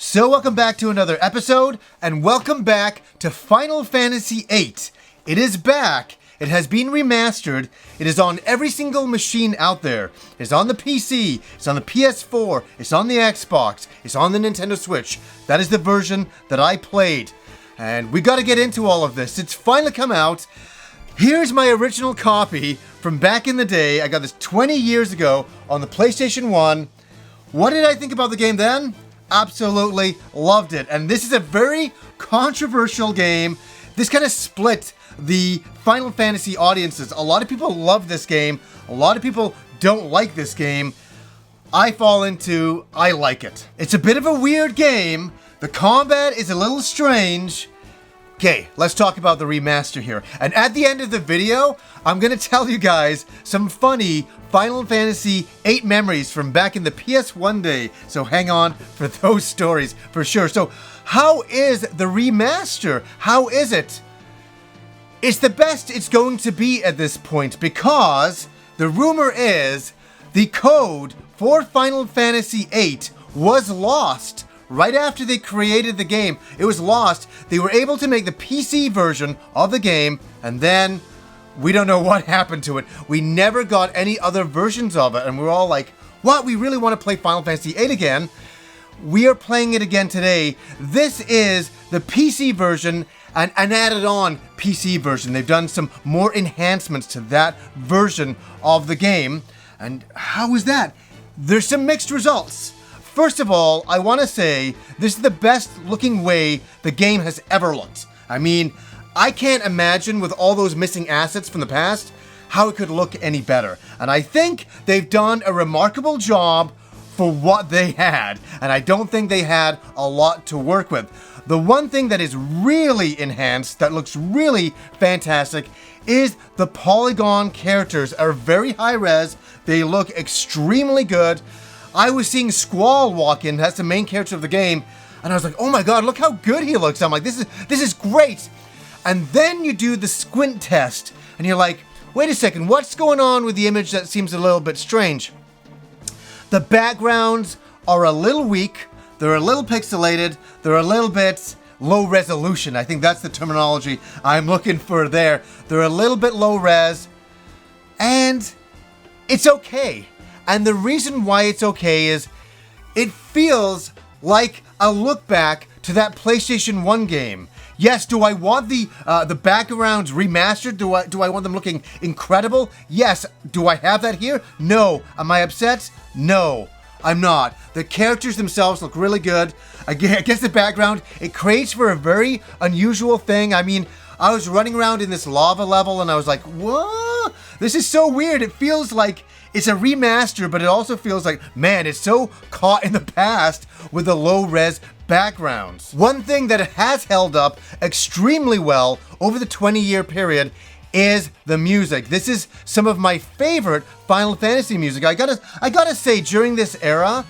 So welcome back to another episode, and welcome back to Final Fantasy VIII. It is back. It has been remastered. It is on every single machine out there. It's on the PC, it's on the PS4, it's on the Xbox, it's on the Nintendo Switch. That is the version that I played. And we gotta get into all of this. It's finally come out. Here's my original copy from back in the day. I got this 20 years ago on the PlayStation 1. What did I think about the game then? Absolutely loved it. And this is a very controversial game. This kind of split the Final Fantasy audiences. A lot of people love this game. A lot of people don't like this game. I fall into, I like it. It's a bit of a weird game. The combat is a little strange. Okay, let's talk about the remaster here. And at the end of the video, I'm gonna tell you guys some funny Final Fantasy VIII memories from back in the PS1 day. So hang on for those stories for sure. So how is the remaster? How is it? It's the best it's going to be at this point because the rumor is the code for Final Fantasy VIII was lost. Right after they created the game, it was lost. They were able to make the PC version of the game, and then we don't know what happened to it. We never got any other versions of it, and we're all like, what? We really want to play Final Fantasy VIII again. We are playing it again today. This is the PC version and an added-on PC version. They've done some more enhancements to that version of the game. And how is that? There's some mixed results. First of all, I want to say this is the best looking way the game has ever looked. I mean, I can't imagine with all those missing assets from the past how it could look any better. And I think they've done a remarkable job for what they had. And I don't think they had a lot to work with. The one thing that is really enhanced, that looks really fantastic, is the polygon characters are very high res. They look extremely good. I was seeing Squall walk in, that's the main character of the game, and I was like, oh my god, look how good he looks. I'm like, this is great. And then you do the squint test, and you're like, wait a second, what's going on with the image that seems a little bit strange? The backgrounds are a little weak, they're a little pixelated, they're a little bit low resolution. I think that's the terminology I'm looking for there. They're a little bit low res, and it's okay. And the reason why it's okay is it feels like a look back to that PlayStation 1 game. Yes, do I want the backgrounds remastered? Do I want them looking incredible? Yes. Do I have that here? No. Am I upset? No, I'm not. The characters themselves look really good. Against the background, it creates for a very unusual thing. I mean, I was running around in this lava level and I was like, whoa, this is so weird. It feels like it's a remaster, but it also feels like, man, it's so caught in the past with the low-res backgrounds. One thing that has held up extremely well over the 20-year period is the music. This is some of my favorite Final Fantasy music. I gotta say, during this era,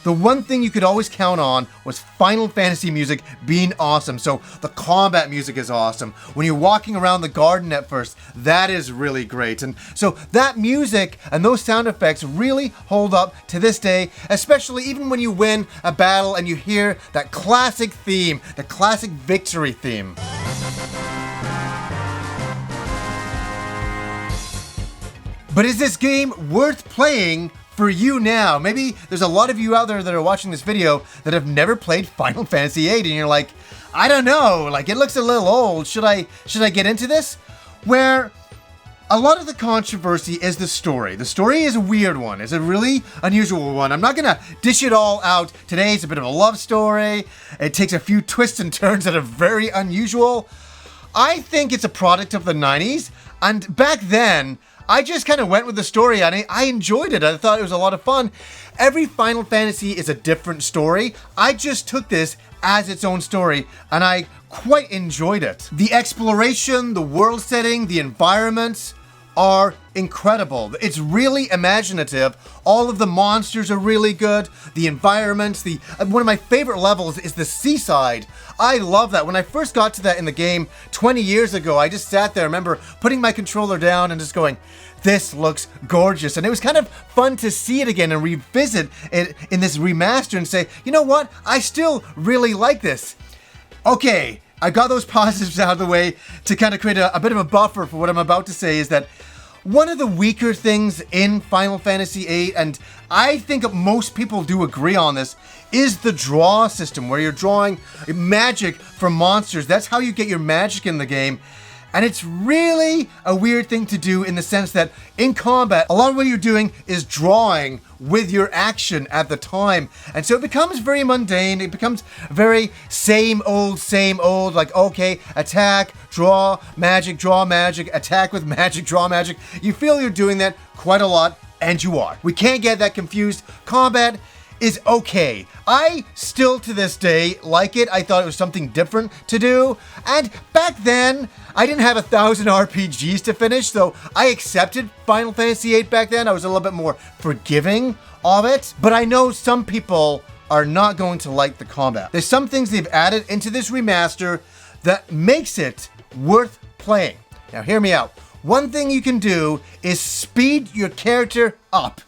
the one thing you could always count on was Final Fantasy music being awesome. So the combat music is awesome. When you're walking around the garden at first, that is really great. And so that music and those sound effects really hold up to this day, especially even when you win a battle and you hear that classic theme, the classic victory theme. But is this game worth playing for you now? Maybe there's a lot of you out there that are watching this video that have never played Final Fantasy VIII and you're like, I don't know, like it looks a little old. Should I get into this? Where a lot of the controversy is the story. The story is a weird one. It's a really unusual one. I'm not gonna dish it all out today. It's a bit of a love story. It takes a few twists and turns that are very unusual. I think it's a product of the 90s, and back then, I just kind of went with the story and I enjoyed it. I thought it was a lot of fun. Every Final Fantasy is a different story. I just took this as its own story and I quite enjoyed it. The exploration, the world setting, the environments are incredible. It's really imaginative. All of the monsters are really good. The environments, one of my favorite levels is the seaside. I love that. When I first got to that in the game 20 years ago, I just sat there, I remember putting my controller down and just going, this looks gorgeous. And it was kind of fun to see it again and revisit it in this remaster and say, you know what? I still really like this. Okay, I got those positives out of the way to kind of create a bit of a buffer for what I'm about to say is that one of the weaker things in Final Fantasy VIII, and I think most people do agree on this, is the draw system where you're drawing magic from monsters. That's how you get your magic in the game. And it's really a weird thing to do in the sense that in combat, a lot of what you're doing is drawing with your action at the time. And so it becomes very mundane. It becomes very same old, like, okay, attack, draw, magic, attack with magic, draw magic. You feel you're doing that quite a lot, and you are. We can't get that confused. Combat is okay. I still to this day like it. I thought it was something different to do. And back then, I didn't have 1,000 RPGs to finish, so I accepted Final Fantasy VIII back then. I was a little bit more forgiving of it. But I know some people are not going to like the combat. There's some things they've added into this remaster that makes it worth playing. Now hear me out. One thing you can do is speed your character up.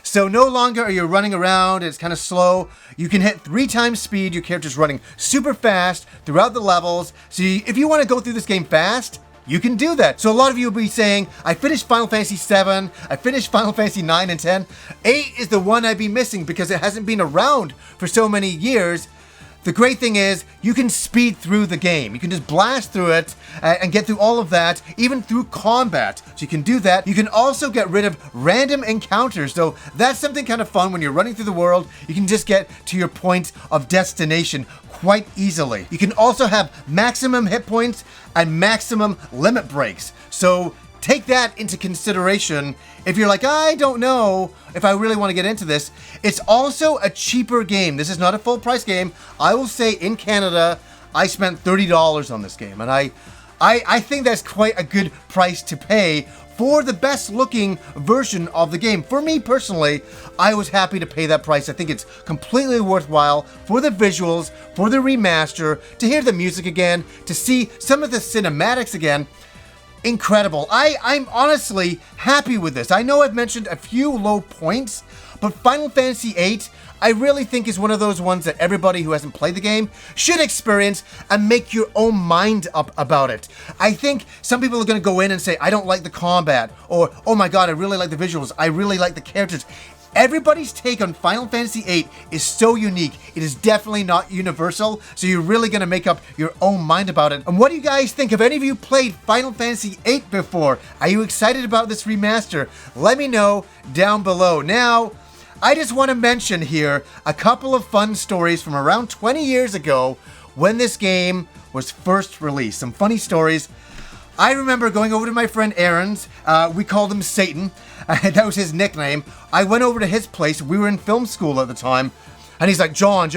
So no longer are you running around, it's kind of slow. You can hit 3 times speed, your character's running super fast throughout the levels. So if you want to go through this game fast, you can do that. So a lot of you will be saying, I finished Final Fantasy VII, I finished Final Fantasy IX and 10. 8 is the one I'd be missing because it hasn't been around for so many years. The great thing is you can speed through the game. You can just blast through it and get through all of that, even through combat. So you can do that. You can also get rid of random encounters. So that's something kind of fun when you're running through the world. You can just get to your point of destination quite easily. You can also have maximum hit points and maximum limit breaks. So take that into consideration if you're like, I don't know if I really want to get into this. It's also a cheaper game. This is not a full price game. I will say in Canada, I spent $30 on this game. And I think that's quite a good price to pay for the best looking version of the game. For me personally, I was happy to pay that price. I think it's completely worthwhile for the visuals, for the remaster, to hear the music again, to see some of the cinematics again. Incredible. I'm honestly happy with this. I know I've mentioned a few low points, but Final Fantasy VIII, I really think is one of those ones that everybody who hasn't played the game should experience and make your own mind up about it. I think some people are going to go in and say, I don't like the combat, or, oh my god, I really like the visuals, I really like the characters. Everybody's take on Final Fantasy VIII is so unique. It is definitely not universal, so you're really going to make up your own mind about it. And what do you guys think? Have any of you played Final Fantasy VIII before? Are you excited about this remaster? Let me know down below. Now, I just want to mention here a couple of fun stories from around 20 years ago when this game was first released. Some funny stories. I remember going over to my friend Aaron's, we called him Satan, that was his nickname. I went over to his place, we were in film school at the time, and he's like, John,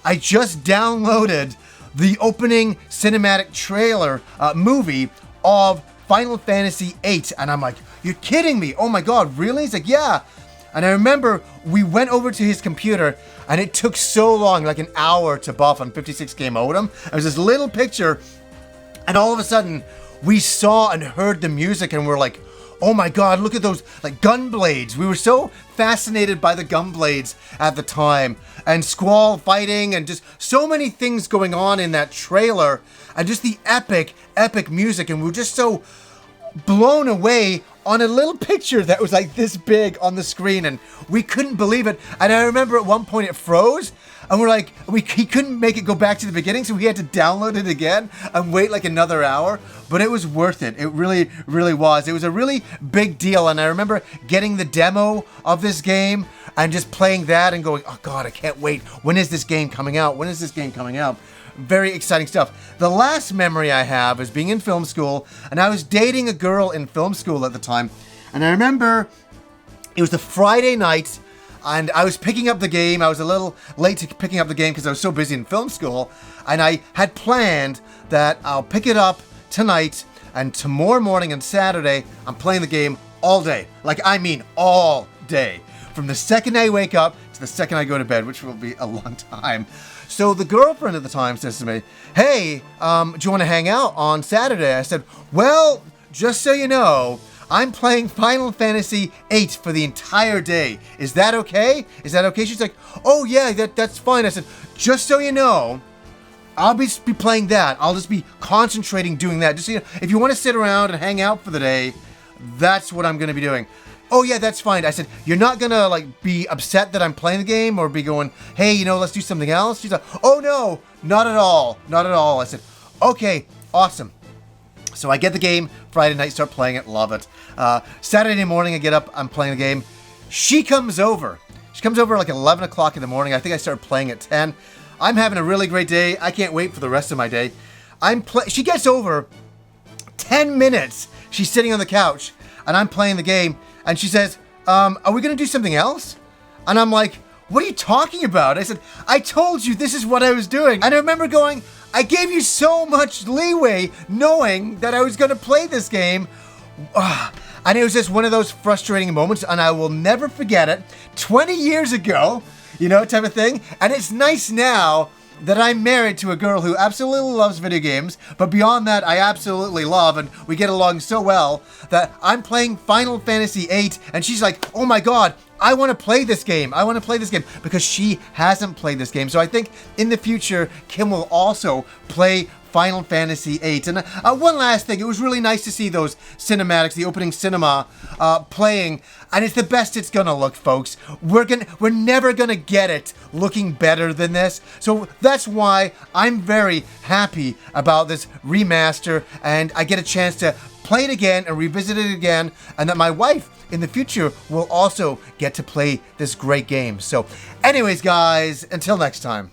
I just downloaded the opening cinematic trailer movie of Final Fantasy VIII, and I'm like, you're kidding me, oh my god, really? He's like, yeah. And I remember we went over to his computer, and it took so long, like an hour to buff on 56K modem. It was this little picture, and all of a sudden, we saw and heard the music and we're like, oh my god, look at those like gun blades. We were so fascinated by the gun blades at the time, and Squall fighting and just so many things going on in that trailer, and just the epic music, and we were just so blown away on a little picture that was like this big on the screen, and we couldn't believe it. And I remember at one point it froze, and we're like, he couldn't make it go back to the beginning, so we had to download it again and wait like another hour. But it was worth it. It really, really was. It was a really big deal, and I remember getting the demo of this game and just playing that and going, oh god, I can't wait. When is this game coming out? When is this game coming out? Very exciting stuff. The last memory I have is being in film school, and I was dating a girl in film school at the time, and I remember it was the Friday night, and I was picking up the game. I was a little late to picking up the game because I was so busy in film school, and I had planned that I'll pick it up tonight, and tomorrow morning on Saturday, I'm playing the game all day. Like, I mean all day. From the second I wake up to the second I go to bed, which will be a long time. So the girlfriend at the time says to me, hey, do you want to hang out on Saturday? I said, well, just so you know, I'm playing Final Fantasy VIII for the entire day. Is that okay? Is that okay? She's like, oh yeah, that's fine. I said, just so you know, I'll be playing that. I'll just be concentrating doing that. Just so you know, if you want to sit around and hang out for the day, that's what I'm going to be doing. Oh yeah, that's fine. I said, you're not going to like be upset that I'm playing the game or be going, hey, you know, let's do something else? She's like, oh no, not at all. Not at all. I said, okay, awesome. So I get the game Friday night, start playing it, love it. Saturday morning, I get up, I'm playing the game. She comes over. She comes over like 11 o'clock in the morning. I think I started playing at 10. I'm having a really great day. I can't wait for the rest of my day. She gets over 10 minutes. She's sitting on the couch and I'm playing the game and she says, are we going to do something else? And I'm like, what are you talking about? I said, I told you this is what I was doing. And I remember going, I gave you so much leeway knowing that I was going to play this game. And it was just one of those frustrating moments, and I will never forget it. 20 years ago, you know, type of thing. And it's nice now that I'm married to a girl who absolutely loves video games, but beyond that, I absolutely love, and we get along so well, that I'm playing Final Fantasy VIII, and she's like, oh my god, I want to play this game. I want to play this game, because she hasn't played this game. So I think in the future, Kim will also play Final Fantasy VIII. And one last thing, it was really nice to see those cinematics, the opening cinema, playing, and it's the best it's gonna look, folks. We're never gonna get it looking better than this. So that's why I'm very happy about this remaster, and I get a chance to play it again and revisit it again, and that my wife in the future will also get to play this great game. So anyways, guys, until next time.